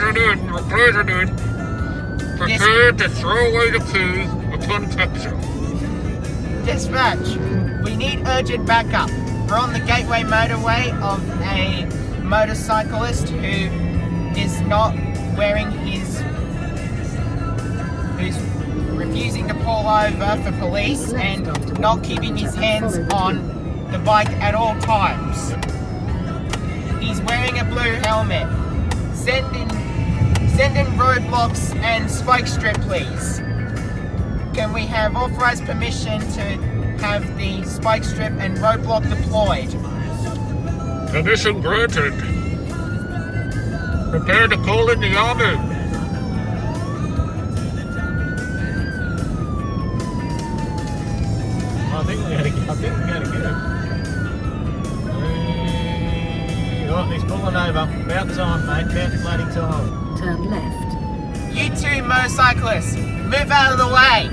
Reported in. Prepare to throw away the keys upon capture. Dispatch, we need urgent backup. We're on the Gateway motorway of a motorcyclist who is not wearing who's refusing to pull over for police and not keeping his hands on the bike at all times. He's wearing a blue helmet. Send in roadblocks and spike strip, please. Can we have authorized permission to have the spike strip and roadblock deployed? Permission granted. Prepare to call in the army. I think we're going to get him. Oh, he's pulling over. About time, mate. About bloody time. Turn left. You two motorcyclists, move out of the way.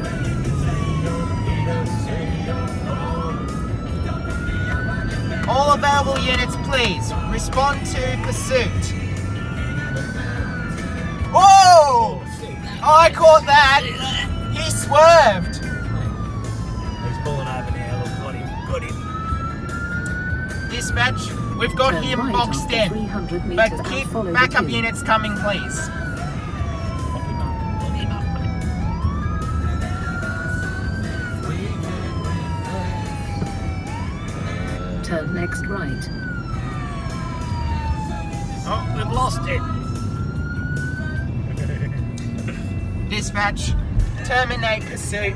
All available units, please. Respond to pursuit. Whoa! Oh, I caught that. He swerved. He's pulling over now. Look, got him. Dispatch, we've got Turn him right boxed after in, 300 but meters and keep follow the backup queue. units coming, please. Turn next right. Oh, we've lost it. Dispatch, terminate pursuit.